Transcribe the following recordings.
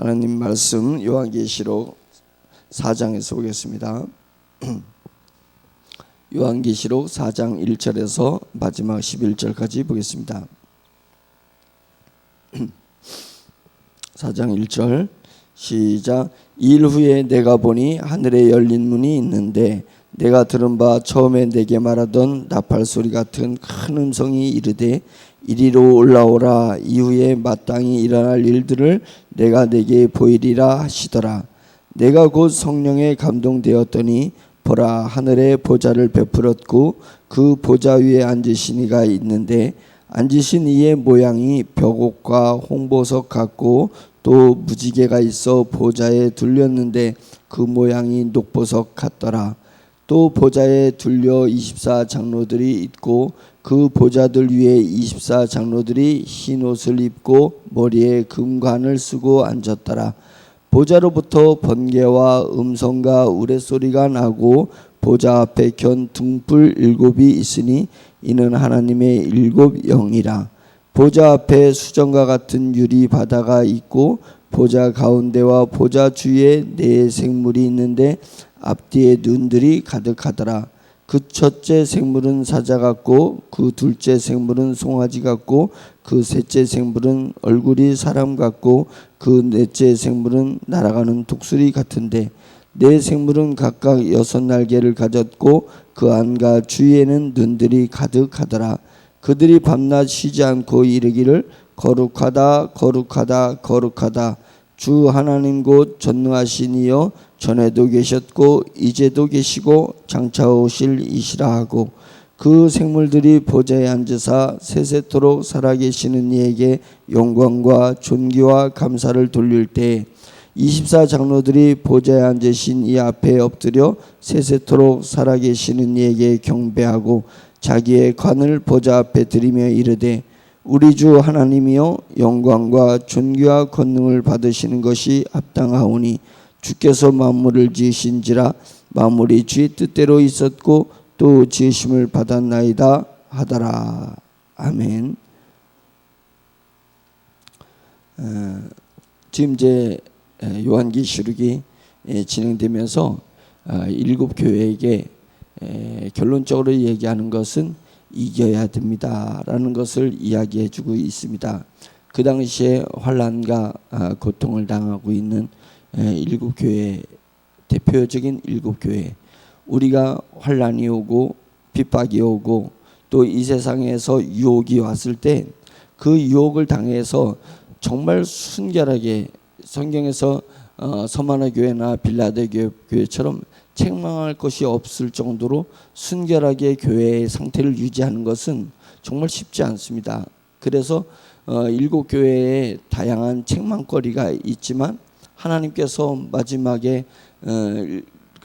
하나님 말씀 요한계시록 4장에서 보겠습니다. 요한계시록 4장 1절에서 마지막 11절까지 보겠습니다. 4장 1절 시작. 일 후에 내가 보니 하늘에 열린 문이 있는데 내가 들은 바 처음에 내게 말하던 나팔 소리 같은 큰 음성이 이르되 이리로 올라오라. 이후에 마땅히 일어날 일들을 내가 내게 보이리라 하시더라. 내가 곧 성령에 감동되었더니 보라, 하늘에 보좌를 베풀었고 그 보좌 위에 앉으신 이가 있는데 앉으신 이의 모양이 벽옥과 홍보석 같고 또 무지개가 있어 보좌에 둘렸는데 그 모양이 녹보석 같더라. 또 보좌에 둘려 24 장로들이 있고 그 보좌들 위에 24 장로들이 흰 옷을 입고 머리에 금관을 쓰고 앉았더라. 보좌로부터 번개와 음성과 우레소리가 나고 보좌 앞에 견 등불 7이 있으니 이는 하나님의 7 영이라. 보좌 앞에 수정과 같은 유리 바다가 있고 보좌 가운데와 보좌 주위에 4 생물이 있는데 앞뒤에 눈들이 가득하더라. 그 첫째 생물은 사자 같고 그 둘째 생물은 송아지 같고 그 셋째 생물은 얼굴이 사람 같고 그 넷째 생물은 날아가는 독수리 같은데 4 생물은 각각 6 날개를 가졌고 그 안과 주위에는 눈들이 가득하더라. 그들이 밤낮 쉬지 않고 이르기를 거룩하다 거룩하다 거룩하다 주 하나님 곧 전능하신 이여 전에도 계셨고 이제도 계시고 장차 오실 이시라 하고 그 생물들이 보좌에 앉으사 세세토록 살아계시는 이에게 영광과 존귀와 감사를 돌릴 때 24 장로들이 보좌에 앉으신 이 앞에 엎드려 세세토록 살아계시는 이에게 경배하고 자기의 관을 보좌 앞에 드리며 이르되 우리 주 하나님이여 영광과 존귀와 권능을 받으시는 것이 합당하오니 주께서 만물을 지으신지라 만물이 주의 뜻대로 있었고 또 지으심을 받았나이다 하더라. 아멘. 지금 이제 요한계시록이 진행되면서 7 교회에게 결론적으로 얘기하는 것은 이겨야 됩니다라는 것을 이야기해 주고 있습니다. 그 당시에 환난과 고통을 당하고 있는 7 교회, 대표적인 7 교회, 우리가 환난이 오고 핍박이 오고 또 이 세상에서 유혹이 왔을 때 그 유혹을 당해서 정말 순결하게 성경에서 서마나 교회나 빌라델 교회처럼 책망할 것이 없을 정도로 순결하게 교회의 상태를 유지하는 것은 정말 쉽지 않습니다. 그래서 7 교회에 다양한 책망거리가 있지만 하나님께서 마지막에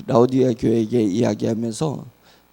라오디게아 교회에게 이야기하면서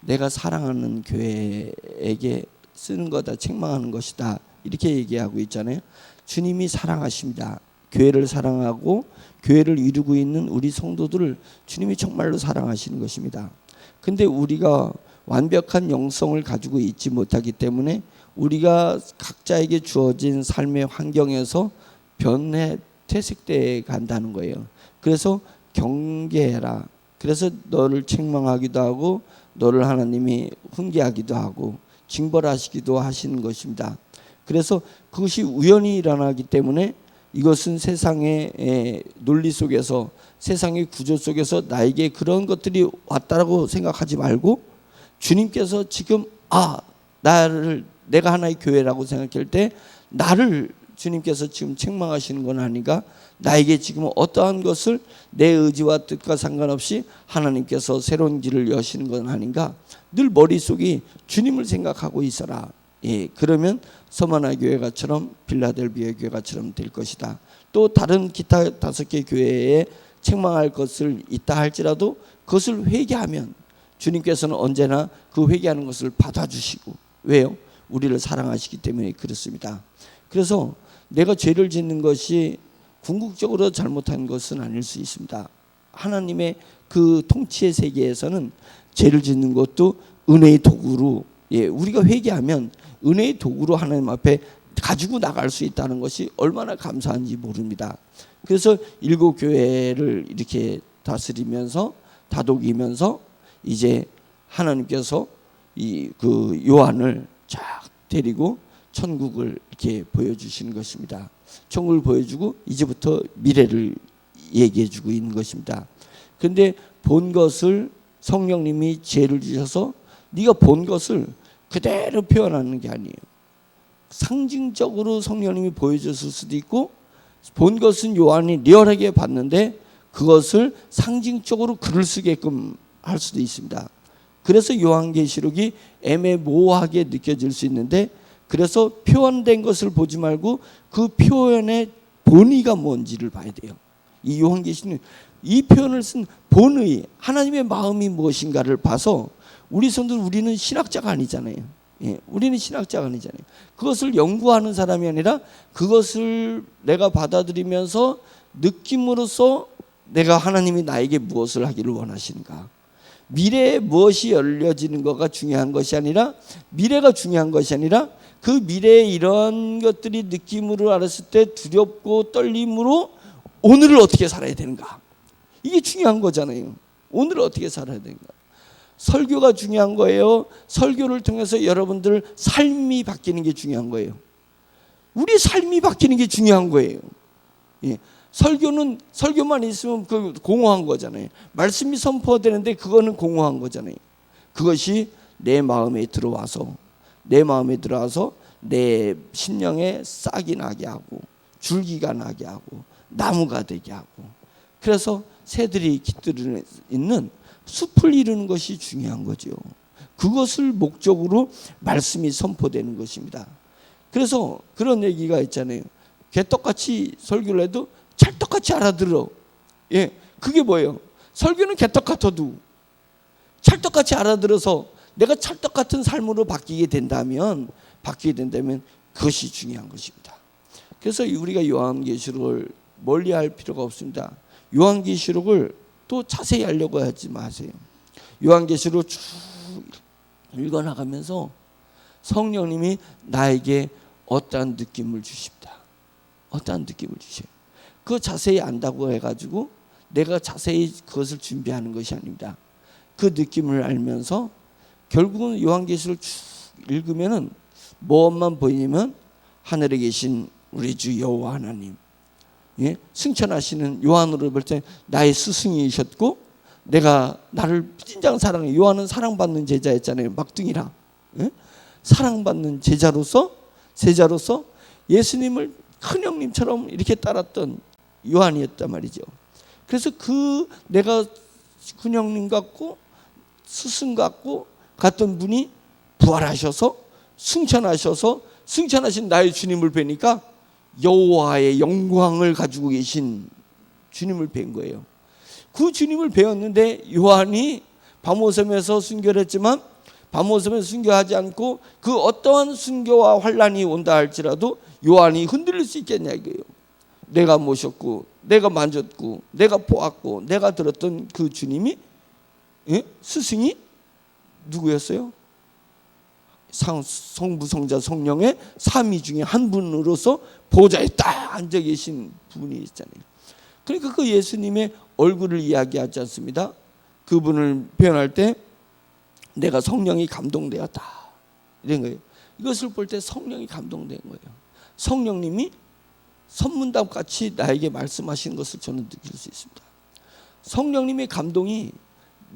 내가 사랑하는 교회에게 쓰는 거다, 책망하는 것이다 이렇게 얘기하고 있잖아요. 주님이 사랑하십니다. 교회를 사랑하고 교회를 이루고 있는 우리 성도들을 주님이 정말로 사랑하시는 것입니다. 근데 우리가 완벽한 영성을 가지고 있지 못하기 때문에 우리가 각자에게 주어진 삶의 환경에서 변해 퇴색돼 간다는 거예요. 그래서 경계해라. 그래서 너를 책망하기도 하고 너를 하나님이 훈계하기도 하고 징벌하시기도 하시는 것입니다. 그래서 그것이 우연히 일어나기 때문에 이것은 세상의 논리 속에서 세상의 구조 속에서 나에게 그런 것들이 왔다라고 생각하지 말고 주님께서 지금 내가 하나의 교회라고 생각할 때 나를 주님께서 지금 책망하시는 건 아닌가? 나에게 지금 어떠한 것을 내 의지와 뜻과 상관없이 하나님께서 새로운 길을 여시는 건 아닌가? 늘 머릿속이 주님을 생각하고 있어라. 그러면 서마나 교회가처럼 빌라델비아 교회가처럼 될 것이다. 또 다른 기타 5개 교회에 책망할 것을 있다 할지라도 그것을 회개하면 주님께서는 언제나 그 회개하는 것을 받아주시고, 왜요? 우리를 사랑하시기 때문에 그렇습니다. 그래서 내가 죄를 짓는 것이 궁극적으로 잘못한 것은 아닐 수 있습니다. 하나님의 그 통치의 세계에서는 죄를 짓는 것도 은혜의 도구로, 우리가 회개하면 은혜의 도구로 하나님 앞에 가지고 나갈 수 있다는 것이 얼마나 감사한지 모릅니다. 그래서 7교회를 이렇게 다스리면서 다독이면서 이제 하나님께서 그 요한을 쫙 데리고 천국을 이렇게 보여주시는 것입니다. 천국을 보여주고 이제부터 미래를 얘기해주고 있는 것입니다. 그런데 본 것을 성령님이 지혜를 주셔서 네가 본 것을 그대로 표현하는 게 아니에요. 상징적으로 성령님이 보여줬을 수도 있고, 본 것은 요한이 리얼하게 봤는데 그것을 상징적으로 글을 쓰게끔 할 수도 있습니다. 그래서 요한계시록이 애매모호하게 느껴질 수 있는데, 그래서 표현된 것을 보지 말고 그 표현의 본의가 뭔지를 봐야 돼요. 이 요한계시는 이 표현을 쓴 본의, 하나님의 마음이 무엇인가를 봐서, 우리는 신학자가 아니잖아요. 예, 우리는 신학자가 아니잖아요. 그것을 연구하는 사람이 아니라 그것을 내가 받아들이면서 느낌으로써 내가 하나님이 나에게 무엇을 하기를 원하시는가, 미래에 무엇이 열려지는 것가 중요한 것이 아니라, 미래가 중요한 것이 아니라 그 미래에 이런 것들이 느낌으로 알았을 때 두렵고 떨림으로 오늘을 어떻게 살아야 되는가, 이게 중요한 거잖아요. 오늘을 어떻게 살아야 되는가. 설교가 중요한 거예요. 설교를 통해서 여러분들 삶이 바뀌는 게 중요한 거예요. 우리 삶이 바뀌는 게 중요한 거예요. 예. 설교만 있으면 그 공허한 거잖아요. 말씀이 선포되는데 그거는 공허한 거잖아요. 그것이 내 마음에 들어와서 내 심령에 싹이 나게 하고 줄기가 나게 하고 나무가 되게 하고, 그래서 새들이 깃들어 있는 숲을 이루는 것이 중요한 거죠. 그것을 목적으로 말씀이 선포되는 것입니다. 그래서 그런 얘기가 있잖아요. 개떡같이 설교를 해도 찰떡같이 알아들어. 예, 그게 뭐예요? 설교는 개떡 같아도 찰떡같이 알아들어서 내가 찰떡 같은 삶으로 바뀌게 된다면 그것이 중요한 것입니다. 그래서 우리가 요한계시록을 멀리할 필요가 없습니다. 요한계시록을 또 자세히 알려고 하지 마세요. 요한계시록을 쭉 읽어나가면서 성령님이 나에게 어떠한 느낌을 주십니다. 어떠한 느낌을 주셔요. 그거 자세히 안다고 해가지고 내가 자세히 그것을 준비하는 것이 아닙니다. 그 느낌을 알면서 결국은 요한계시록을 쭉 읽으면은 뭐만 보이냐면 하늘에 계신 우리 주 여호와 하나님, 예? 승천하시는 요한으로 볼 때 나의 스승이셨고, 내가 나를 진정 사랑해. 요한은 사랑받는 제자였잖아요. 막둥이라. 예? 사랑받는 제자로서 예수님을 큰 형님처럼 이렇게 따랐던 요한이었단 말이죠. 그래서 내가 큰 형님 같고 스승 같고 같던 분이 부활하셔서 승천하신 나의 주님을 뵈니까 여호와의 영광을 가지고 계신 주님을 뵌 거예요. 그 주님을 배웠는데 요한이 바모섬에서 순교를 했지만 바모섬에서 순교하지 않고 그 어떠한 순교와 환난이 온다 할지라도 요한이 흔들릴 수 있겠냐 이거예요. 내가 모셨고 내가 만졌고 내가 보았고 내가 들었던 그 주님이, 예? 스승이 누구였어요? 성부 성자 성령의 삼위 중에 한 분으로서 보좌에 딱 앉아 계신 분이 있잖아요. 그러니까 그 예수님의 얼굴을 이야기하지 않습니다. 그분을 표현할 때 내가 성령이 감동되었다 이런 거예요. 이것을 볼 때 성령이 감동된 거예요. 성령님이 선문답같이 나에게 말씀하시는 것을 저는 느낄 수 있습니다. 성령님의 감동이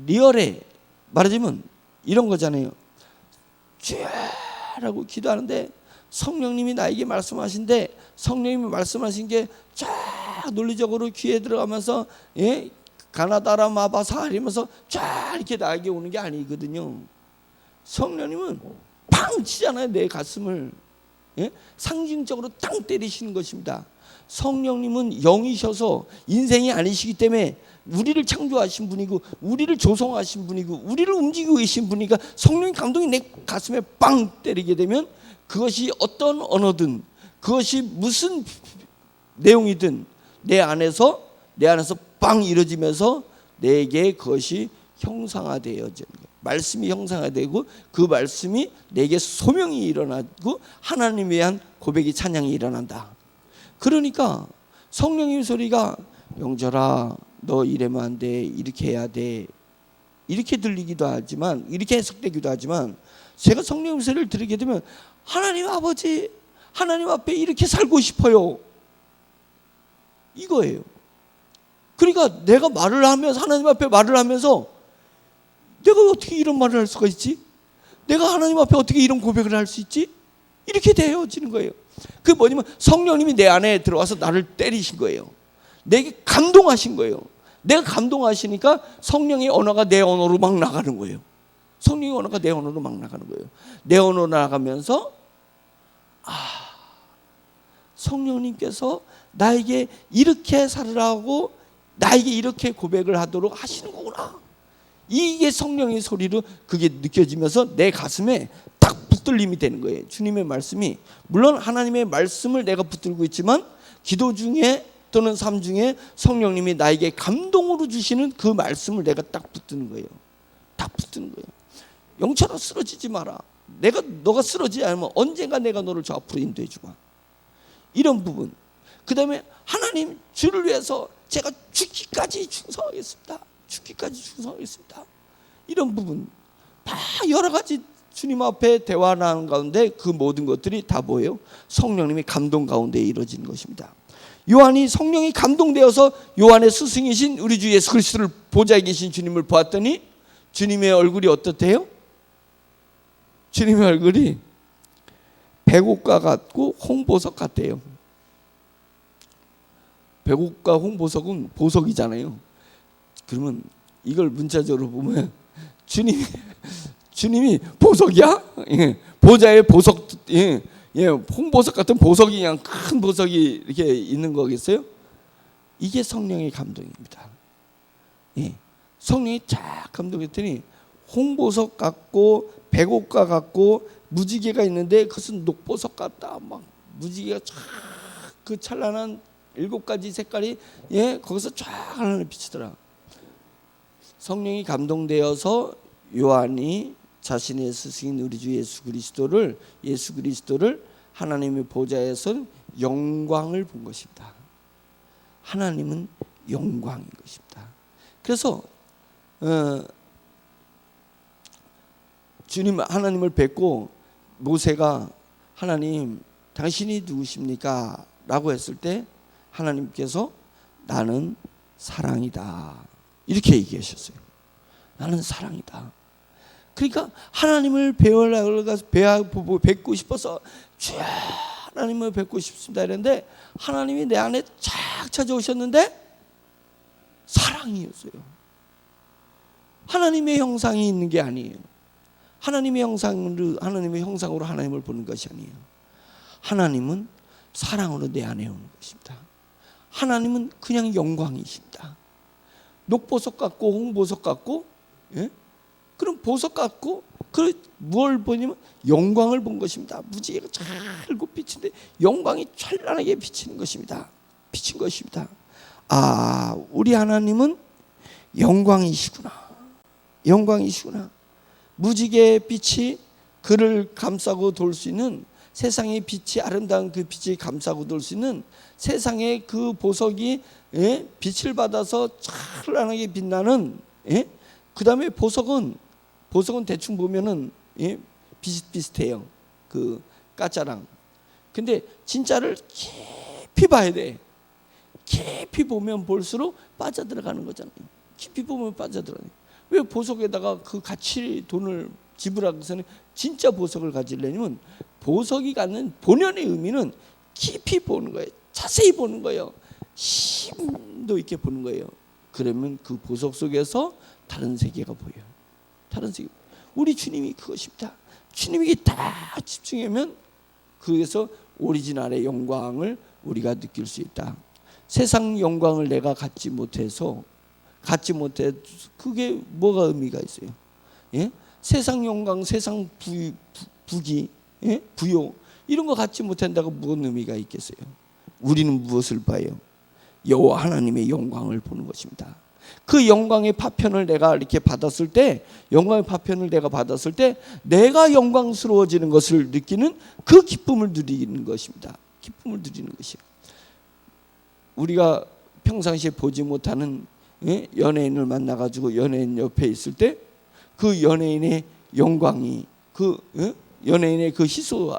리얼해. 말하자면 이런 거잖아요. 쥐라고 기도하는데 성령님이 나에게 말씀하신데, 성령님이 말씀하신 게 쫙 논리적으로 귀에 들어가면서, 예? 가나다라 마바사 이러면서 쫙 이렇게 나에게 오는 게 아니거든요. 성령님은 팡 치잖아요. 내 가슴을. 예? 상징적으로 땅 때리시는 것입니다. 성령님은 영이셔서 인생이 아니시기 때문에 우리를 창조하신 분이고 우리를 조성하신 분이고 우리를 움직이고 계신 분이니까 성령의 감동이 내 가슴에 빵 때리게 되면 그것이 어떤 언어든 그것이 무슨 내용이든 내 안에서 빵 이루어지면서 내게 그것이 형상화되어지는 거예요. 말씀이 형상화되고 그 말씀이 내게 소명이 일어나고 하나님에 대한 고백이 찬양이 일어난다. 그러니까 성령님 소리가 영절아 너 이러면 안 돼, 이렇게 해야 돼, 이렇게 들리기도 하지만, 이렇게 해석되기도 하지만, 제가 성령님 소리를 들으게 되면 하나님 아버지, 하나님 앞에 이렇게 살고 싶어요, 이거예요. 그러니까 내가 말을 하면서, 하나님 앞에 말을 하면서 내가 어떻게 이런 말을 할 수가 있지? 내가 하나님 앞에 어떻게 이런 고백을 할 수 있지? 이렇게 되어지는 거예요. 그게 뭐냐면 성령님이 내 안에 들어와서 나를 때리신 거예요. 내게 감동하신 거예요. 내가 감동하시니까 성령의 언어가 내 언어로 막 나가는 거예요. 성령의 언어가 내 언어로 막 나가는 거예요. 내 언어로 나가면서 성령님께서 나에게 이렇게 살으라고, 나에게 이렇게 고백을 하도록 하시는 거구나. 이게 성령의 소리로 그게 느껴지면서 내 가슴에 딱 붙들림이 되는 거예요. 주님의 말씀이, 물론 하나님의 말씀을 내가 붙들고 있지만 기도 중에 또는 삶 중에 성령님이 나에게 감동으로 주시는 그 말씀을 내가 딱 붙드는 거예요. 딱 붙드는 거예요. 영철아 쓰러지지 마라. 너가 쓰러지지 않으면 언젠가 내가 너를 저 앞으로 인도해 주마. 이런 부분. 그 다음에 하나님 주를 위해서 제가 죽기까지 충성하겠습니다. 죽기까지 충성하겠습니다. 이런 부분 다 여러 가지 주님 앞에 대화하는 가운데 그 모든 것들이 다 뭐예요? 성령님이 감동 가운데 이루어지는 것입니다. 요한이 성령이 감동되어서 요한의 스승이신 우리 주 예수 그리스도를 보좌에 계신 주님을 보았더니 주님의 얼굴이 어떻대요? 주님의 얼굴이 백옥과 같고 홍보석 같대요. 백옥과 홍보석은 보석이잖아요. 그러면 이걸 문자적으로 보면 주님이 보석이야? 예, 보좌에 보석, 홍보석 같은 보석이, 그냥 큰 보석이 이렇게 있는 거겠어요? 이게 성령의 감동입니다. 예, 성령이 쫙 감동했더니 홍보석 같고 백옥과 같고 무지개가 있는데 그것은 녹보석 같다. 막 무지개가 쫙 그 찬란한 7가지 색깔이 거기서 쫙 하늘을 비치더라. 성령이 감동되어서 요한이 자신의 스승인 우리 주 예수 그리스도를 하나님의 보좌에서 영광을 본 것입니다. 하나님은 영광인 것입니다. 그래서 주님 하나님을 뵙고 모세가 하나님 당신이 누구십니까? 라고 했을 때 하나님께서 나는 사랑이다 이렇게 얘기하셨어요. 나는 사랑이다. 그러니까 하나님을 뵙고 싶어서 주여 하나님을 뵙고 싶습니다 이랬는데 하나님이 내 안에 착 찾아오셨는데 사랑이었어요. 하나님의 형상이 있는 게 아니에요. 하나님의 형상으로 하나님을 보는 것이 아니에요. 하나님은 사랑으로 내 안에 오는 것입니다. 하나님은 그냥 영광이십니다. 녹보석 같고 홍보석 같고, 그럼 보석 같고, 뭘 보냐면 영광을 본 것입니다. 무지개가 잘고 비치는데 영광이 찬란하게 비치는 것입니다. 비친 것입니다. 우리 하나님은 영광이시구나. 영광이시구나. 무지개의 빛이 그를 감싸고 돌 수 있는, 세상의 빛이, 아름다운 그 빛이 감싸고 돌 수 있는 세상의 그 보석이 빛을 받아서 찬란하게 빛나는, 그 다음에 보석은 대충 보면은 비슷비슷해요. 그 까짜랑. 근데 진짜를 깊이 봐야 돼. 깊이 보면 볼수록 빠져들어가는 거잖아요. 깊이 보면 빠져들어가요. 왜 보석에다가 그 가치 돈을 지불하기 전에 진짜 보석을 가지려면 보석이 갖는 본연의 의미는 깊이 보는 거예요. 자세히 보는 거예요. 심도 있게 보는 거예요. 그러면 그 보석 속에서 다른 세계가 보여요. 다른 세계. 우리 주님이 그것입니다. 주님에게 다 집중하면 그에서 오리지널의 영광을 우리가 느낄 수 있다. 세상 영광을 내가 갖지 못해 그게 뭐가 의미가 있어요? 세상 영광, 세상 부귀, 부요 이런 거 갖지 못한다고 무슨 의미가 있겠어요? 우리는 무엇을 봐요? 여호와 하나님의 영광을 보는 것입니다. 그 영광의 파편을 내가 이렇게 받았을 때, 내가 영광스러워지는 것을 느끼는 그 기쁨을 누리는 것입니다. 기쁨을 누리는 것이요. 우리가 평상시에 보지 못하는 연예인을 만나가지고 연예인 옆에 있을 때 그 연예인의 영광이 연예인의 그 희소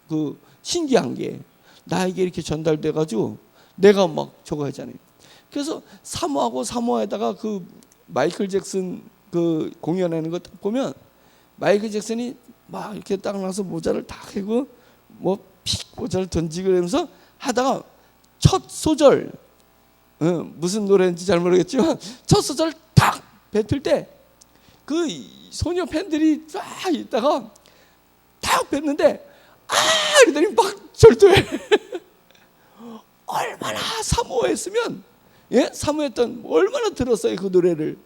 그 신기한 게 나에게 이렇게 전달돼가지고 내가 막 저거 하잖아요. 그래서 사모에다가 그 마이클 잭슨 그 공연하는 거 딱 보면 마이클 잭슨이 막 이렇게 딱 나서 모자를 딱 하고 뭐 픽 모자를 던지고 그러면서 하다가 첫 소절 무슨 노래인지 잘 모르겠지만 첫 소절 딱 뱉을 때 그 소녀 팬들이 쫙 있다가 딱 뱉는데 이러더니 막 절도해. 얼마나 사모했으면 사모했던 얼마나 들었어요 그 노래를.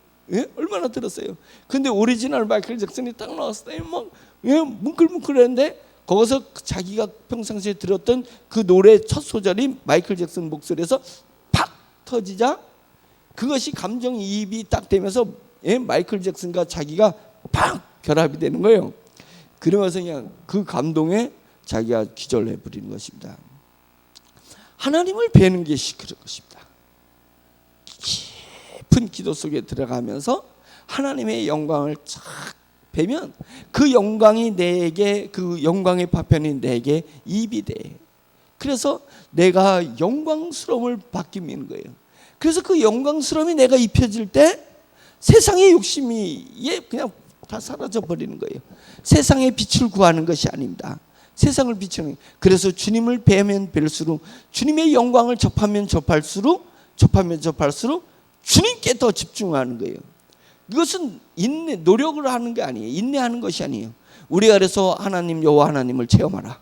얼마나 들었어요. 근데 오리지널 마이클 잭슨이 딱 나왔을 때 막 뭉클뭉클했는데 거기서 자기가 평상시에 들었던 그 노래 첫 소절이 마이클 잭슨 목소리에서 팍 터지자 그것이 감정이입이 딱 되면서 마이클 잭슨과 자기가 팍 결합이 되는 거예요. 그러면서 그냥 그 감동에 자기가 기절해 버리는 것입니다. 하나님을 뵈는 것이 그런 것입니다. 깊은 기도 속에 들어가면서 하나님의 영광을 쫙 뵈면 그 영광이 내게 그 영광의 파편이 내게 입이 돼. 그래서 내가 영광스러움을 받게 되는 거예요. 그래서 그 영광스러움이 내가 입혀질 때 세상의 욕심이 그냥 다 사라져 버리는 거예요. 세상의 빛을 구하는 것이 아닙니다. 세상을 비추는. 그래서 주님을 뵈면 뵐수록 주님의 영광을 접하면 접할수록 주님께 더 집중하는 거예요. 이것은 인내, 노력을 하는 게 아니에요. 인내하는 것이 아니에요. 우리가 그래서 하나님 여호와 하나님을 체험하라.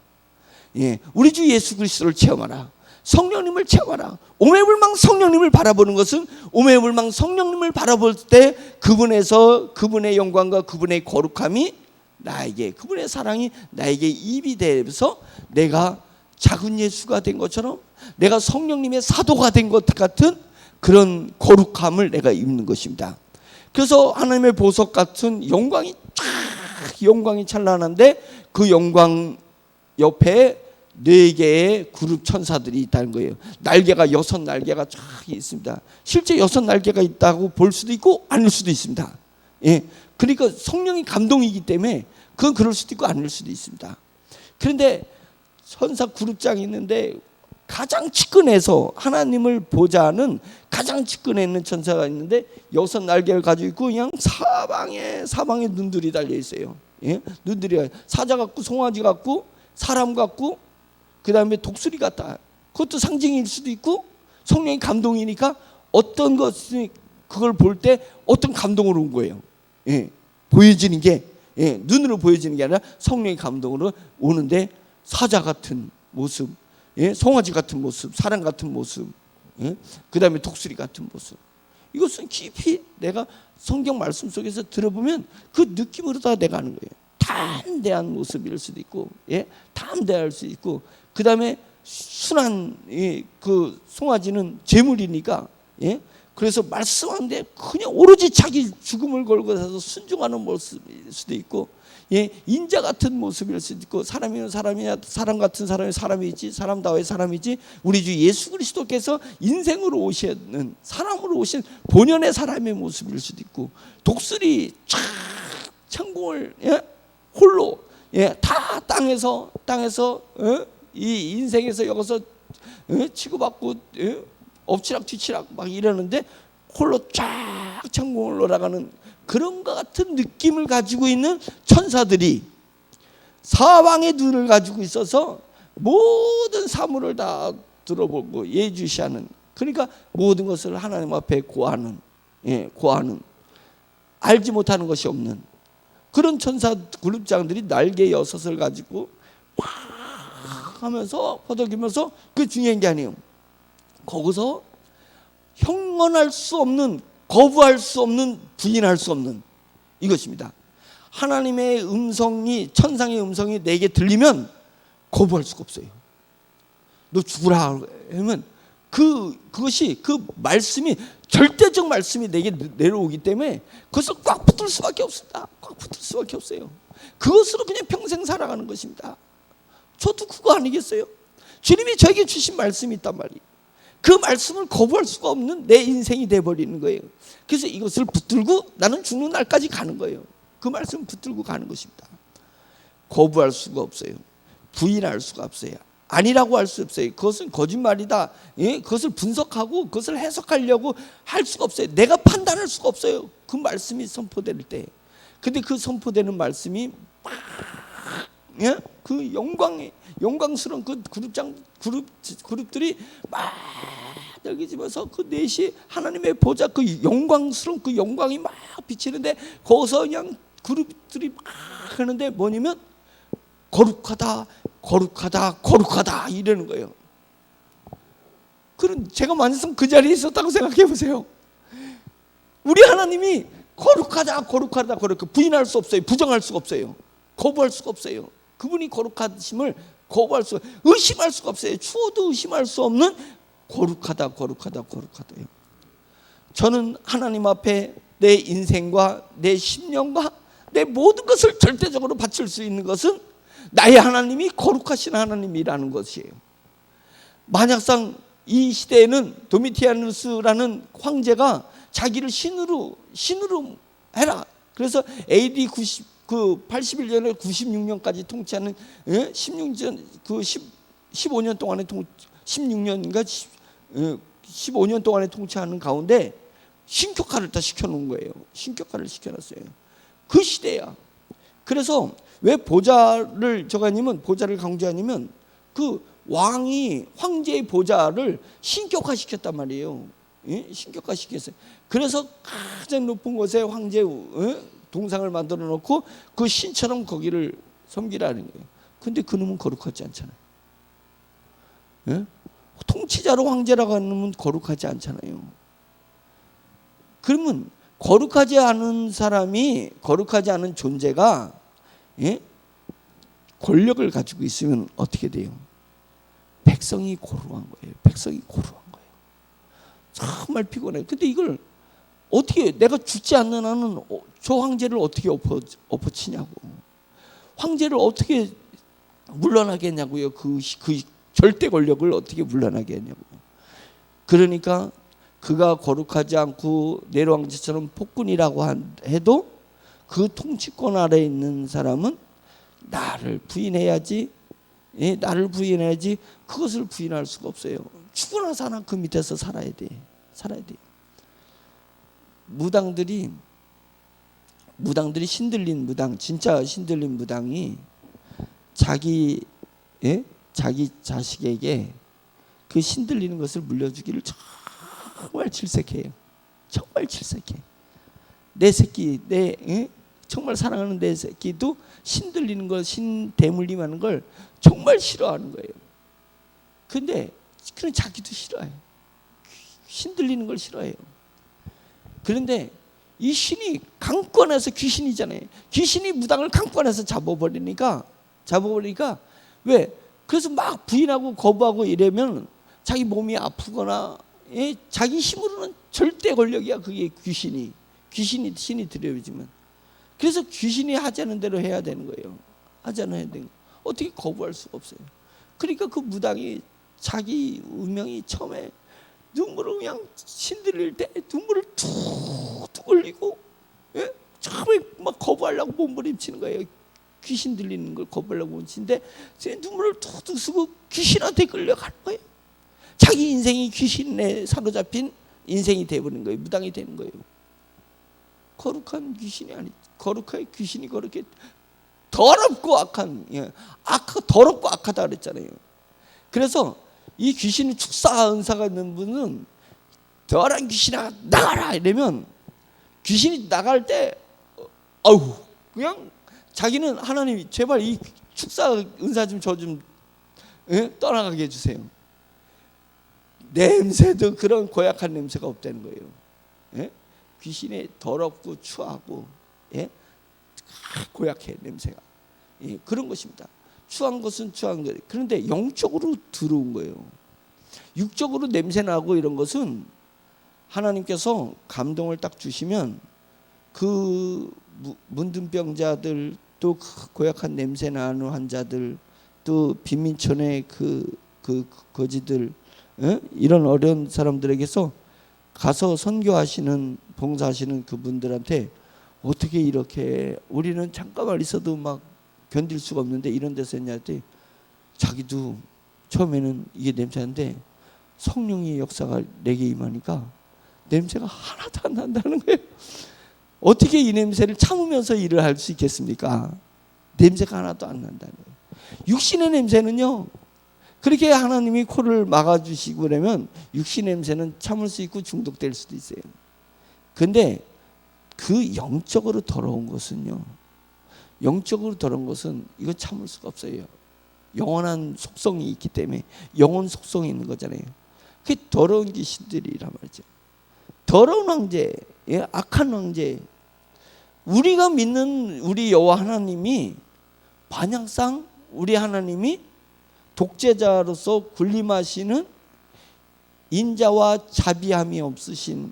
우리 주 예수 그리스도를 체험하라. 성령님을 체험하라. 오매불망 성령님을 바라보는 것은 오매불망 성령님을 바라볼 때 그분에서 그분의 영광과 그분의 거룩함이 나에게 그분의 사랑이 나에게 입이 되면서 내가 작은 예수가 된 것처럼 내가 성령님의 사도가 된 것 같은 그런 거룩함을 내가 입는 것입니다. 그래서 하나님의 보석 같은 영광이 찬란한데 그 영광 옆에 4개의 그룹 천사들이 있다는 거예요. 날개가 6날개가 쫙 있습니다. 실제 6날개가 있다고 볼 수도 있고 아닐 수도 있습니다. 그러니까 성령이 감동이기 때문에 그건 그럴 수도 있고 아닐 수도 있습니다. 그런데 천사 그룹장이 있는데 가장 측근에서 하나님을 보자 하는 가장 측근에 있는 천사가 있는데 6날개를 가지고 있고 그냥 사방에 눈들이 달려 있어요. 눈들이 사자 같고 송아지 같고 사람 같고 그 다음에 독수리 같다. 그것도 상징일 수도 있고 성령의 감동이니까 어떤 것이 그걸 볼 때 어떤 감동으로 온 거예요. 보여지는 게 눈으로 보여지는 게 아니라 성령의 감동으로 오는데 사자 같은 모습, 송아지 같은 모습, 사람 같은 모습, 그 다음에 독수리 같은 모습. 이것은 깊이 내가 성경 말씀 속에서 들어보면 그 느낌으로 다 내가 아는 거예요. 담대한 모습일 수도 있고, 담대할 수 있고, 그 다음에 순한 그 송아지는 재물이니까, 그래서 말씀하는데 그냥 오로지 자기 죽음을 걸고 서서 순종하는 모습일 수도 있고, 인자 같은 모습일 수도 있고, 사람이면 사람이야, 사람 같은 사람이 사람이지, 사람다워야 사람이지, 우리 주 예수 그리스도께서 인생으로 오시는 사람으로 오신 본연의 사람의 모습일 수도 있고, 독수리 촥 창공을 홀로 다 땅에서 이 인생에서 여기서 치고받고 엎치락 뒤치락 막 이러는데 홀로 쫙 창공을 올라가는 그런 것 같은 느낌을 가지고 있는 천사들이 사방의 눈을 가지고 있어서 모든 사물을 다 들어보고 예주시하는, 그러니까 모든 것을 하나님 앞에 고하는 알지 못하는 것이 없는 그런 천사 그룹장들이 날개 6을 가지고 막 하면서 허덕이면서, 그 중요한 게 아니에요. 거기서 형언할 수 없는, 거부할 수 없는, 부인할 수 없는 이것입니다. 하나님의 음성이, 천상의 음성이 내게 들리면 거부할 수가 없어요. 너 죽으라 하면 그것이 그 말씀이 절대적 말씀이 내게 내려오기 때문에 그것을 꽉 붙들 수밖에 없습니다. 꽉 붙들 수밖에 없어요. 그것으로 그냥 평생 살아가는 것입니다. 저도 그거 아니겠어요? 주님이 저에게 주신 말씀이 있단 말이에요. 그 말씀을 거부할 수가 없는 내 인생이 돼버리는 거예요. 그래서 이것을 붙들고 나는 죽는 날까지 가는 거예요. 그 말씀을 붙들고 가는 것입니다. 거부할 수가 없어요. 부인할 수가 없어요. 아니라고 할 수 없어요. 그것은 거짓말이다. 예? 그것을 분석하고 그것을 해석하려고 할 수가 없어요. 내가 판단할 수가 없어요. 그 말씀이 선포될 때. 근데 그 선포되는 말씀이 막, 예? 그 영광스러운 그 그룹들이 막 여기 집어서 그 넷이 하나님의 보좌 그 영광스러운 그 영광이 막 비치는데 거기서 그냥 그룹들이 막 하는데 뭐냐면 거룩하다, 거룩하다, 거룩하다 이러는 거예요. 그럼 제가 만약에 그 자리에 있었다고 생각해 보세요. 우리 하나님이 거룩하다, 거룩하다, 거룩 부인할 수 없어요. 부정할 수가 없어요. 거부할 수가 없어요. 그분이 거룩하심을 거부할 수, 의심할 수가 없어요. 추워도 의심할 수 없는 거룩하다, 거룩하다, 거룩하다요. 저는 하나님 앞에 내 인생과 내 심령과 내 모든 것을 절대적으로 바칠 수 있는 것은 나의 하나님이 거룩하신 하나님이라는 것이에요. 만약상 이 시대에는 도미티아누스라는 황제가 자기를 신으로 해라. 그래서 AD 81년에 96년까지 통치하는 16년 그 15년 동안에 16년인가 15년 동안에 통치하는 가운데 신격화를 다 시켜놓은 거예요. 신격화를 시켜놨어요. 그 시대야. 그래서 왜 보좌를 저가님은 보좌를 강조하냐면 그 왕이 황제의 보좌를 신격화시켰단 말이에요. 예? 신격화시켰어요. 그래서 가장 높은 곳에 황제 동상을 만들어 놓고 그 신처럼 거기를 섬기라는 거예요. 근데 그놈은 거룩하지 않잖아요. 예? 통치자로 황제라고 하는 놈은 거룩하지 않잖아요. 그러면 거룩하지 않은 사람이, 거룩하지 않은 존재가 예? 권력을 가지고 있으면 어떻게 돼요? 백성이 고루한 거예요. 백성이 고루한 거예요. 정말 피곤해요. 근데 이걸 어떻게, 내가 죽지 않는 한은 저 황제를 어떻게 엎어치냐고. 황제를 어떻게 물러나겠냐고요. 그 절대 권력을 어떻게 물러나게 하냐고. 그러니까 그가 거룩하지 않고 네로 황제처럼 폭군이라고 해도 그 통치권 아래에 있는 사람은 나를 부인해야지. 예, 나를 부인해야지. 그것을 부인할 수가 없어요. 죽으나 사나 그 밑에서 살아야 돼. 살아야 돼. 무당들이 신들린 무당, 진짜 신들린 무당이 자기 자식에게 그 신들리는 것을 물려주기를 정말 질색해요. 정말 질색해. 내 새끼, 정말 사랑하는 내 새끼도 신들리는 걸, 신 대물림하는 걸 정말 싫어하는 거예요. 근데 그런 자기도 싫어해요. 신들리는 걸 싫어해요. 그런데 이 신이 강권해서 귀신이잖아요. 귀신이 무당을 강권해서 잡아버리니까 왜? 그래서 막 부인하고 거부하고 이러면 자기 몸이 아프거나 자기 힘으로는 절대 권력이야. 그게 귀신이 신이 들여오지만 그래서 귀신이 하자는 대로 해야 되는 거예요. 하자는 해야 되는 거예요. 어떻게 거부할 수가 없어요. 그러니까 그 무당이 자기 운명이 처음에 눈물을 그냥 신들릴 때 눈물을 툭툭 흘리고 처음에 막 거부하려고 몸부림치는 거예요. 귀신 들리는 걸 거부하려고 몸부림치는데 눈물을 툭툭 쓰고 귀신한테 끌려가는 거예요. 자기 인생이 귀신에 사로잡힌 인생이 되어버린 거예요. 무당이 되는 거예요. 거룩한 귀신이 아니, 거룩한 귀신이 그렇게 더럽고 악한, 더럽고 악하다 그랬잖아요. 그래서 이 귀신이 축사 은사가 있는 분은 더러운 귀신아 나가라 이러면 귀신이 나갈 때 그냥 자기는 하나님이 제발 이 축사 은사 좀 저 좀 떠나가게 해주세요. 냄새도 그런 고약한 냄새가 없다는 거예요. 귀신이 더럽고 추하고 고약해 냄새가. 그런 것입니다. 추한 것은 추한 거예요. 그런데 영적으로 들어온 거예요. 육적으로 냄새 나고 이런 것은 하나님께서 감동을 딱 주시면 그 문둥병자들 또 고약한 냄새 나는 환자들 또 빈민촌의 그 거지들 이런 어려운 사람들에게서 가서 선교하시는 봉사하시는 그분들한테 어떻게 이렇게 우리는 잠깐만 있어도 막 견딜 수가 없는데 이런 데서 했냐 했더니 자기도 처음에는 이게 냄새인데 성령의 역사가 내게 임하니까 냄새가 하나도 안 난다는 거예요. 어떻게 이 냄새를 참으면서 일을 할 수 있겠습니까? 냄새가 하나도 안 난다는 거예요. 육신의 냄새는요, 그렇게 하나님이 코를 막아주시고 그러면 육신의 냄새는 참을 수 있고 중독될 수도 있어요. 근데 그 영적으로 더러운 것은요, 영적으로 더러운 것은 이거 참을 수가 없어요. 영원한 속성이 있기 때문에, 영혼 속성이 있는 거잖아요. 그게 더러운 귀신들이란 말이죠. 더러운 황제, 악한 황제. 우리가 믿는 우리 여호와 하나님이 반향상 우리 하나님이 독재자로서 군림하시는 인자와 자비함이 없으신,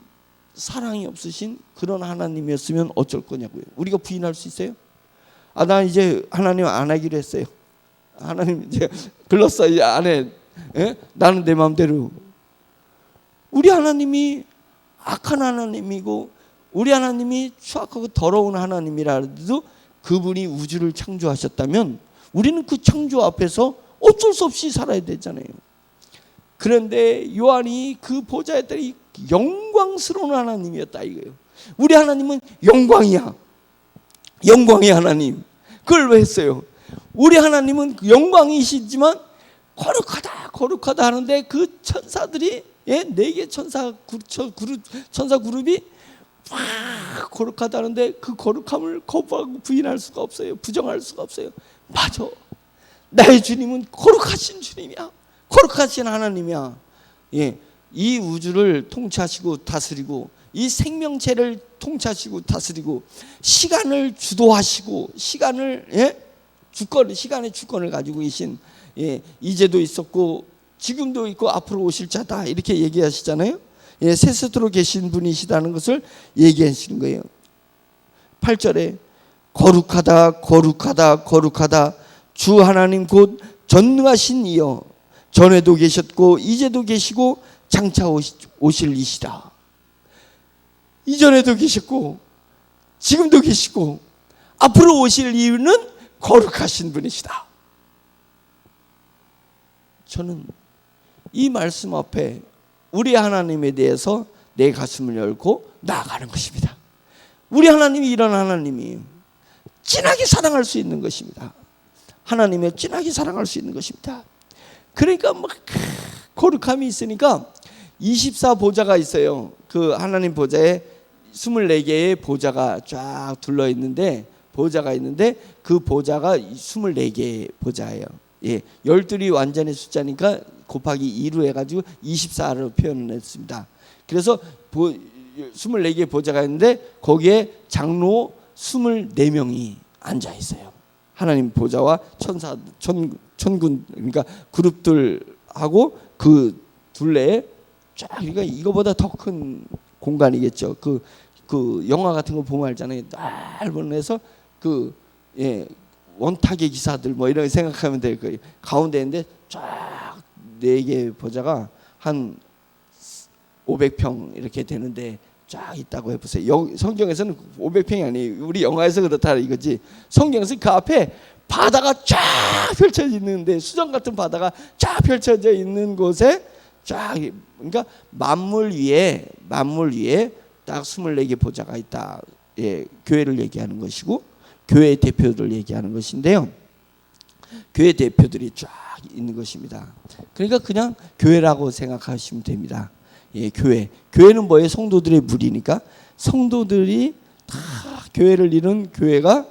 사랑이 없으신 그런 하나님이었으면 어쩔 거냐고요. 우리가 부인할 수 있어요? 나 이제 하나님 안 하기로 했어요. 하나님 이제 글렀어, 이제 안 해. 나는 내 마음대로. 우리 하나님이 악한 하나님이고 우리 하나님이 추악하고 더러운 하나님이라도 그분이 우주를 창조하셨다면 우리는 그 창조 앞에서 어쩔 수 없이 살아야 되잖아요. 그런데 요한이 그 보좌했더니 영광스러운 하나님이었다 이거예요. 우리 하나님은 영광이야. 영광의 하나님. 그걸 왜 했어요? 우리 하나님은 영광이시지만 거룩하다 하는데 그 천사들이, 네 개 천사 그룹이 막 거룩하다는데 그 거룩함을 거부하고 부인할 수가 없어요. 부정할 수가 없어요. 맞아, 나의 주님은 거룩하신 주님이야. 거룩하신 하나님이야. 이 우주를 통치하시고 다스리고 이 생명체를 통치하시고 다스리고 시간을 주도하시고 시간의 주권을 가지고 계신, 이제도 있었고 지금도 있고 앞으로 오실 자다 이렇게 얘기하시잖아요. 세세토록 계신 분이시다는 것을 얘기하시는 거예요. 8절에 거룩하다 거룩하다 거룩하다 주 하나님 곧 전능하신 이여 전에도 계셨고 이제도 계시고 장차 오실 이시라. 이전에도 계셨고 지금도 계시고 앞으로 오실 이유는 거룩하신 분이시다. 저는 이 말씀 앞에 우리 하나님에 대해서 내 가슴을 열고 나아가는 것입니다. 우리 하나님이 이런 하나님이에요. 진하게 사랑할 수 있는 것입니다. 하나님의 진하게 사랑할 수 있는 것입니다. 그러니까 막 거룩함이 있으니까 24보좌가 있어요. 그 하나님 보좌에 24개의 보좌가 쫙 둘러 있는데, 보좌가 있는데 그 보좌가 24개의 보좌예요. 12이 완전의 숫자니까 곱하기 2로 해가지고 24로 표현을 했습니다. 그래서 24개의 보좌가 있는데 거기에 장로 24명이 앉아 있어요. 하나님 보좌와 천군, 그러니까 그룹들하고 그 둘레에 쫙, 그러니까 이거보다 더 큰 공간이겠죠. 그 영화 같은 거 보면 알잖아요. 넓은 데서 원탁의 기사들 뭐 이런 거 생각하면 될 거예요. 가운데 있는데 쫙 4개 보좌가 한 500평 이렇게 되는데 쫙 있다고 해보세요. 성경에서는 500평이 아니에요. 우리 영화에서 그렇다 이거지. 성경에서 그 앞에 바다가 쫙 펼쳐져 있는데, 수정 같은 바다가 쫙 펼쳐져 있는 곳에 쫙, 그러니까 만물 위에 딱 24개 보좌가 있다. 교회를 얘기하는 것이고 교회 대표들을 얘기하는 것인데요. 교회 대표들이 쫙 있는 것입니다. 그러니까 그냥 교회라고 생각하시면 됩니다. 교회는 뭐예요? 성도들의 무리니까 성도들이 다 교회를 이룬 교회가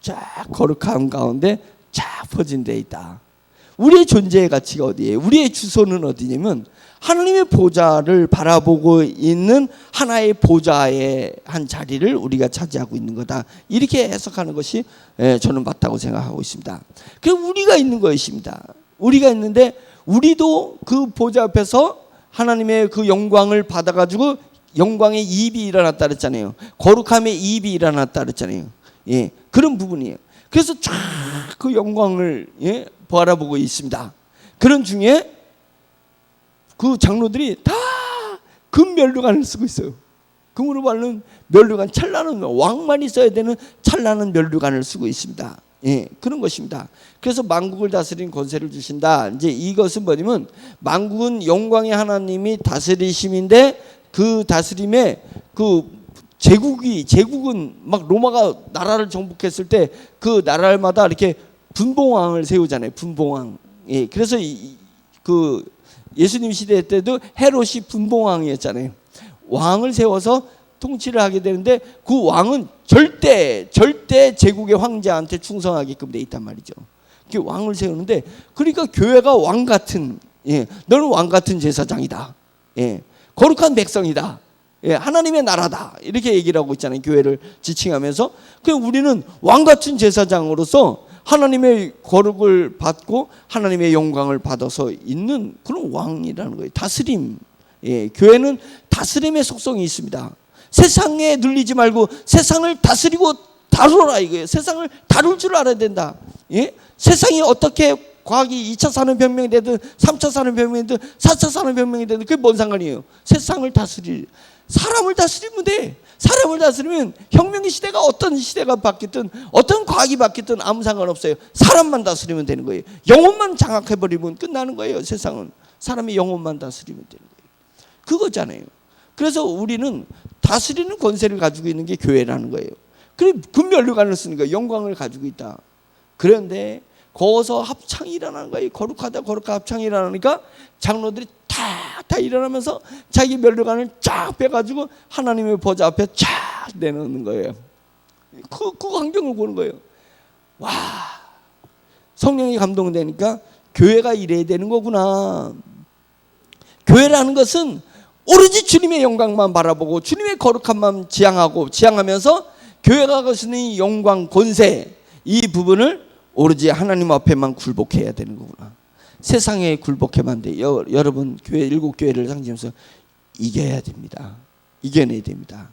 쫙 거룩한 가운데 쫙 퍼진 데 있다. 우리의 존재의 가치가 어디예요? 우리의 주소는 어디냐면 하나님의 보좌를 바라보고 있는 하나의 보좌의 한 자리를 우리가 차지하고 있는 거다. 이렇게 해석하는 것이 저는 맞다고 생각하고 있습니다. 그럼 우리가 있는 것입니다. 우리가 있는데 우리도 그 보좌 앞에서 하나님의 그 영광을 받아가지고 영광의 이입이 일어났다 그랬잖아요. 거룩함의 이입이 일어났다 그랬잖아요. 그런 부분이에요. 그래서 쫙 그 영광을 바라보고 있습니다. 그런 중에 그 장로들이 다 금 면류관을 쓰고 있어요. 금으로 바른 면류관, 찬란한, 왕만이 써야 되는 찬란한 면류관을 쓰고 있습니다. 예, 그런 것입니다. 그래서 만국을 다스리는 권세를 주신다. 이제 이것은 뭐냐면 만국은 영광의 하나님이 다스리심인데 그 다스림에 그 제국은 막 로마가 나라를 정복했을 때 그 나라마다 이렇게 분봉왕을 세우잖아요. 분봉왕. 예, 그래서 그 예수님 시대 때도 헤롯이 분봉왕이었잖아요. 왕을 세워서 통치를 하게 되는데 그 왕은 절대 제국의 황제한테 충성하게끔 돼 있단 말이죠. 그 왕을 세우는데 그러니까 교회가 왕 같은, 예, 너는 왕 같은 제사장이다. 예, 거룩한 백성이다. 예, 하나님의 나라다. 이렇게 얘기를 하고 있잖아요. 교회를 지칭하면서. 그 우리는 왕 같은 제사장으로서 하나님의 거룩을 받고 하나님의 영광을 받아서 있는 그런 왕이라는 거예요. 다스림. 예, 교회는 다스림의 속성이 있습니다. 세상에 눌리지 말고 세상을 다스리고 다루라 이거예요. 세상을 다룰 줄 알아야 된다. 예? 세상이 어떻게 과학이 2차 산업혁명이 되든 3차 산업혁명이 되든 4차 산업혁명이 되든 그게 뭔 상관이에요. 세상을 사람을 다스리면 돼. 사람을 다스리면 혁명의 시대가 어떤 시대가 바뀌든 어떤 과학이 바뀌든 아무 상관없어요. 사람만 다스리면 되는 거예요. 영혼만 장악해버리면 끝나는 거예요. 세상은 사람의 영혼만 다스리면 되는 거예요. 그거잖아요. 그래서 우리는 다스리는 권세를 가지고 있는 게 교회라는 거예요. 그래 금면류관을 쓰는 거예요. 영광을 가지고 있다. 그런데 거기서 합창이 일어나는 거예요. 거룩하다 합창이 일어나니까 장로들이 다 일어나면서 자기 면류관을 쫙 빼가지고 하나님의 보좌 앞에 쫙 내놓는 거예요. 그 광경을 보는 거예요. 와, 성령이 감동되니까 교회가 이래야 되는 거구나. 교회라는 것은 오로지 주님의 영광만 바라보고 주님의 거룩함만 지향하면서 교회가 가지는 영광, 권세, 이 부분을 오로지 하나님 앞에만 굴복해야 되는 거구나. 세상에 굴복하면 안 돼요. 여러분 교회, 일곱 교회를 상징해서 이겨야 됩니다. 이겨내야 됩니다.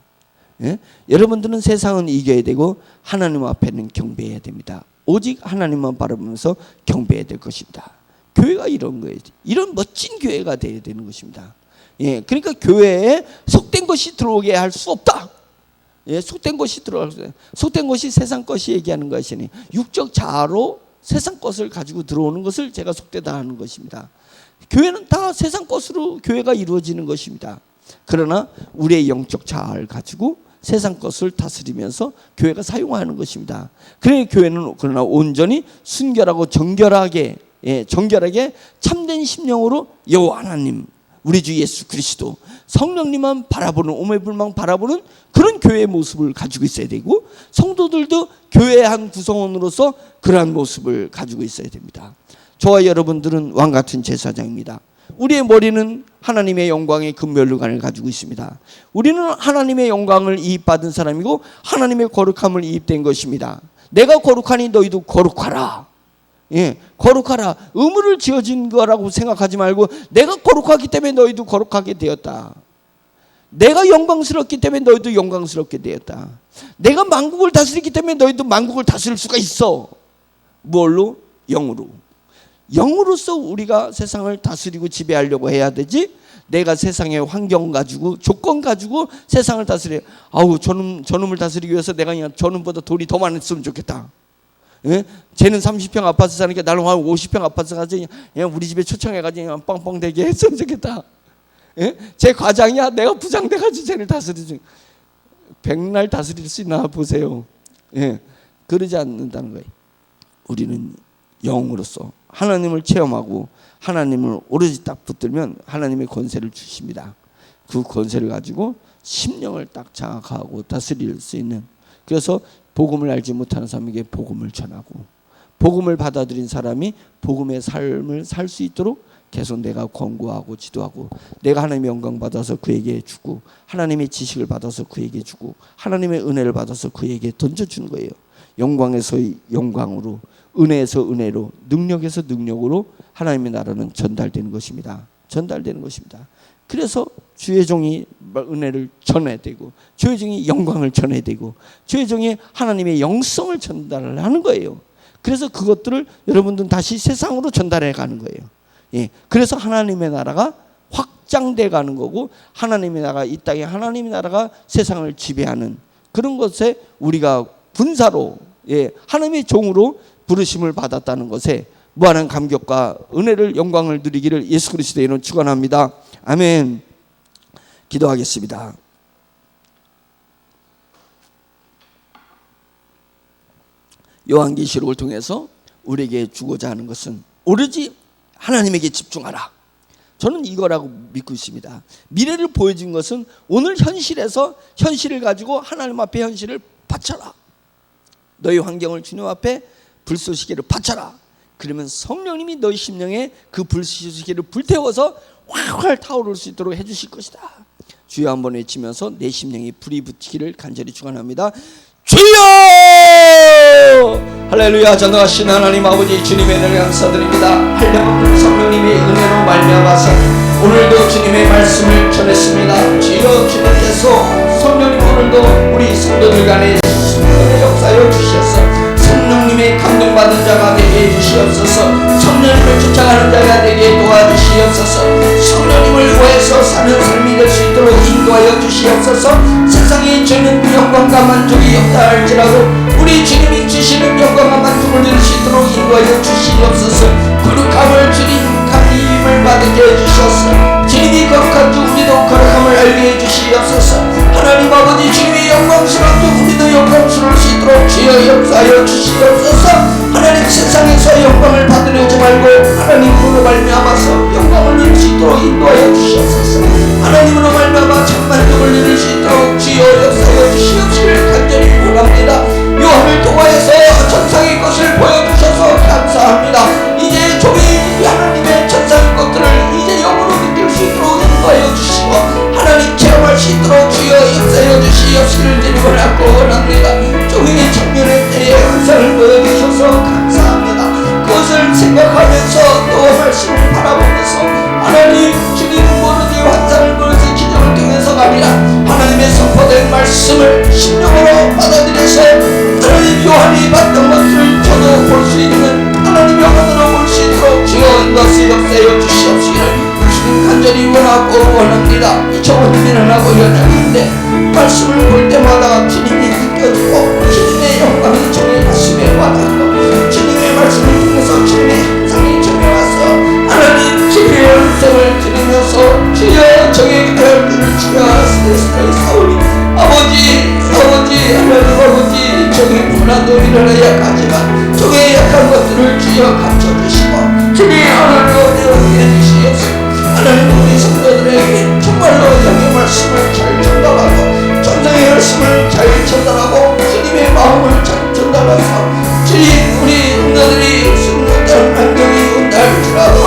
예? 여러분들은 세상은 이겨야 되고 하나님 앞에는 경배해야 됩니다. 오직 하나님만 바라보면서 경배해야 될 것입니다. 교회가 이런 거예요. 이런 멋진 교회가 되어야 되는 것입니다. 예, 그러니까 교회에 속된 것이 들어오게 할 수 없다. 예, 속된 것이 들어갈 수 없다. 속된 것이 세상 것이 얘기하는 것이니 육적 자아로 세상 것을 가지고 들어오는 것을 제가 속되다 하는 것입니다. 교회는 다 세상 것으로 교회가 이루어지는 것입니다. 그러나 우리의 영적 자아를 가지고 세상 것을 다스리면서 교회가 사용하는 것입니다. 그러니 교회는 그러나 온전히 순결하고 정결하게 참된 심령으로 여호와 하나님, 우리 주 예수 그리스도, 성령님만 바라보는, 오매불망 바라보는 그런 교회의 모습을 가지고 있어야 되고, 성도들도 교회의 한 구성원으로서 그러한 모습을 가지고 있어야 됩니다. 저와 여러분들은 왕같은 제사장입니다. 우리의 머리는 하나님의 영광의 금면류관을 가지고 있습니다. 우리는 하나님의 영광을 이입받은 사람이고 하나님의 거룩함을 이입된 것입니다. 내가 거룩하니 너희도 거룩하라. 예, 거룩하라. 의무를 지어진 거라고 생각하지 말고 내가 거룩하기 때문에 너희도 거룩하게 되었다. 내가 영광스럽기 때문에 너희도 영광스럽게 되었다. 내가 만국을 다스리기 때문에 너희도 만국을 다스릴 수가 있어. 뭘로? 영으로. 영으로서 우리가 세상을 다스리고 지배하려고 해야 되지, 내가 세상의 환경 가지고 조건 가지고 세상을 다스려. 아우 저놈을 다스리기 위해서 내가 그냥 저놈보다 돈이 더 많았으면 좋겠다. 예? 쟤는 30평 아파트 사니까 나는 한 50평 아파트 가지 그냥 우리 집에 초청해가지고 그냥 뻥뻥 대게 했으면 좋겠다. 예? 제 과장이야. 내가 부장 돼가지고 쟤를 다스리지. 백날 다스릴 수 있나 보세요. 예? 그러지 않는다는 거예요. 우리는 영으로서 하나님을 체험하고 하나님을 오로지 딱 붙들면 하나님의 권세를 주십니다. 그 권세를 가지고 심령을 딱 장악하고 다스릴 수 있는, 그래서 복음을 알지 못하는 사람에게 복음을 전하고 복음을 받아들인 사람이 복음의 삶을 살 수 있도록 계속 내가 권고하고 지도하고, 내가 하나님의 영광 받아서 그에게 주고 하나님의 지식을 받아서 그에게 주고 하나님의 은혜를 받아서 그에게 던져주는 거예요. 영광에서 영광으로, 은혜에서 은혜로, 능력에서 능력으로 하나님의 나라는 전달되는 것입니다. 전달되는 것입니다. 그래서 주의 종이 은혜를 전해야 되고 주의 종이 영광을 전해야 되고 주의 종이 하나님의 영성을 전달을 하는 거예요. 그래서 그것들을 여러분들은 다시 세상으로 전달해 가는 거예요. 예, 그래서 하나님의 나라가 확 확장돼 가는 거고, 하나님의 나라, 이 땅에 하나님의 나라가 세상을 지배하는 그런 것에 우리가 군사로, 하나님의 종으로 부르심을 받았다는 것에 무한한 감격과 은혜를, 영광을 누리기를 예수 그리스도의 이름으로 축원합니다. 아멘. 기도하겠습니다. 요한계시록을 통해서 우리에게 주고자 하는 것은 오로지 하나님에게 집중하라. 저는 이거라고 믿고 있습니다. 미래를 보여준 것은 오늘 현실에서 현실을 가지고 하나님 앞에 현실을 바쳐라. 너희 환경을 주님 앞에 불쏘시개를 바쳐라. 그러면 성령님이 너희 심령에 그 불쏘시개를 불태워서 활활 타오를 수 있도록 해주실 것이다. 주여 한번 외치면서 내 심령에 불이 붙기를 간절히 축원합니다. 주여! 할렐루야. 전능하신 하나님 아버지, 주님의 은혜를 감사드립니다. 한량없는 성령님의 은혜로 말미암아서 오늘도 주님의 말씀을 전했습니다. 주여, 주님께서 성령님 오늘도 우리 성도들 간에 성령의 역사여 주시옵소서. 성령님의 감동받은 자가 되게 해주시옵소서. 성령님을 쫓아가는 자가 되게 도와주시옵소서. 성령님을 구해서 사는 삶이 될 수 있도록 인도하여 주시옵소서. 세상에 주는 영광과 만족이 없다 할지라도 우리 주님이 주시는 영광과 만족을 누릴 수 있도록 인도하여 주시옵소서. 거룩함을 주님 감리임을 받게 해주시옵소서. 주님이 거룩한 줄 우리도 거룩함을 알게 해주시옵소서. 하나님 아버지, 주님이 영광스러운 줄 우리도 영광스러울 수 있도록 주여 역사하여 주시옵소서. 하나님, 세상에서 영광을 받으려지 말고 하나님으로 말미암아서 영광을 누릴 수 있도록 인도하여 주시옵소서. 하나님으로 말미암아 참만족을 누릴 수 있도록 주여 역사하여 주시옵시길 간절히 원합니다. 요한을 통하여서 천상의 것을 보여주셔서 감사합니다. 이제 종이 하나님의 천상의 것들을 이제 영으로 느낄 수 있도록 인도하여 주시고 하나님 체험할 수 있도록 주여 역사하여 주시옵시길 드리고자 원합니다. 종이 청년의 때에 환상을 보여주셔서 감사합니다. 그것을 생각하면서 또 말씀을 바라보면서 하나님, 주님 모르게 환상을 보여서 기적을 통해서가 아니라 하나님의 선포된 말씀을 심령으로 받아들여서 하나님 요한이 봤던 것을 저도 볼 수 있는 하나님 영혼으로 볼 수 있도록 주여 인도하여 역사하여 주시옵시기를 주님 간절히 원하고 원합니다. 이 저는 일어나고 일어나는데 말씀을 볼 때마다 주님이 느껴지고 주님의 영광이 저의 가슴에 와닿고 주님의 말씀을 통해서 주님의 형상이 저에 와서 하나님 주님의 음성을 들으면서 주여 저의 기도를 주여 스테스타의 사울이 아버지 하나님 아버지, 저의 불안도 일어나야 하지만 저의 약한 것들을 주여 감춰주시고 주님 하나님 어디에 해주시옵소서. 하나님 우리 성도들에게 정말로 영의 말씀을 잘 전달하고 전쟁의 말씀을 잘 전달하고 주님의 마음을 잘 전달해서 주님 우리 성도들이 숨는 환경이 온다 할지라도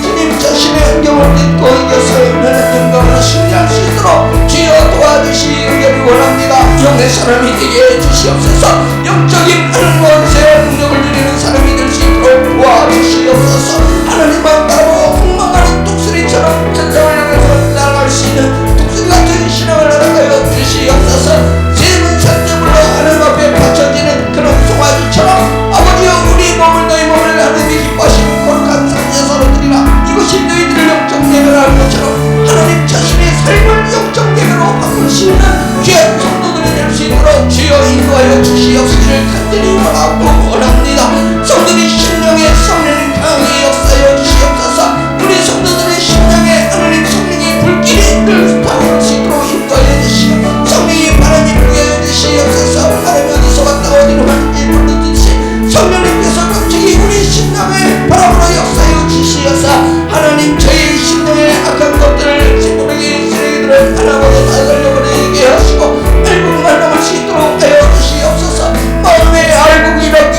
주님 자신의 환경을 믿고 이겨서 임하는 영광을 승리할 수 있도록 주여 도와주시기를 원합니다. 영의 사람이 되게 해주시옵소서. 영적인 하는 것에 능력을 누리는 사람이 될 수 있도록 도와주시옵소서. 하나님만 바라보고 폭망하는 독수리처럼 천상을 향해서 날아갈 수 있는 독수리 같은 신앙을 허락하여 주시옵소서. 지금은 산재물로 하나님 앞에 바쳐지는 그런 송아지처럼 아버지여 우리 몸을 너희 몸을 하나님이 기뻐하시는 거룩한 산제소로 드리라. 이것이 너희들을 영적 예배라는 것처럼 하나님 자신의 삶을 영적 예배로 바꿀 수 있는 귀한 성도들이 될 수 있도록 주여 인도하여 주시옵시기를 간절히 원하고 원합니다. 성도들이 심령에 성령의 강하게 역사하여 주시옵소서. 우리 성도들의 심령에 하나님 성령의 불길이 늘 타오를 수 있도록 인도하여 주시고 성령이 바람이 불게 하여 주시옵소서. 바람이 어디서 왔다 어디로 가는지 모르듯이 성령님께서 갑자기 우리 심령에 바람으로 역사하여 주시옵소서. 하나님 저희 심령의 악한 것들을 친구에게 쓰레기들을 하나마다 다 살려버리게 하시고 알곡만 남을 수 있도록 하여 주시옵소서. 마음의 알곡이 이렇게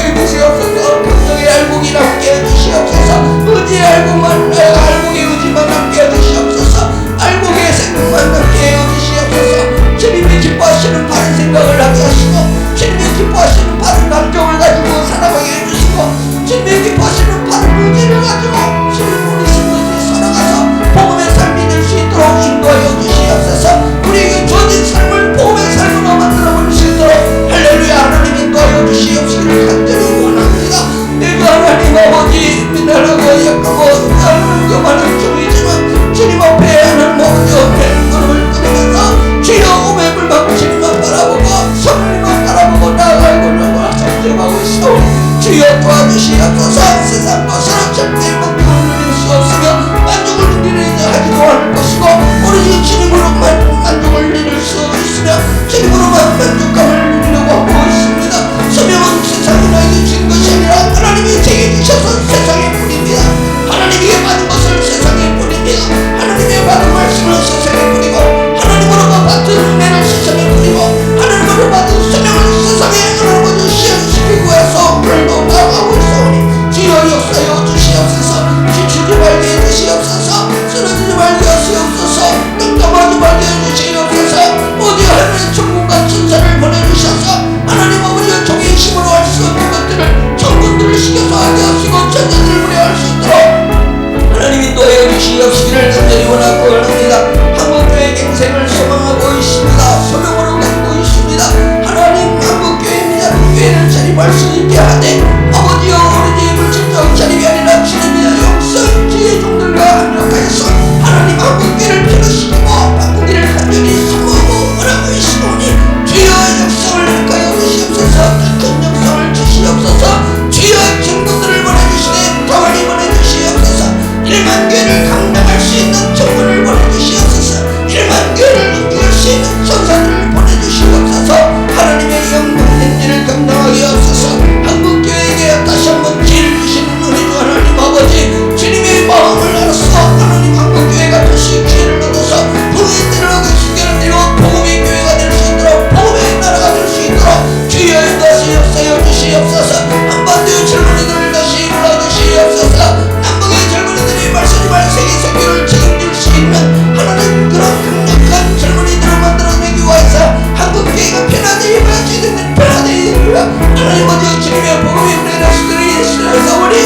교회가 편안히 임할 수 있는 편안히 하나님 먼저 주님의 복음이 임하는 수들이 있으면서 우리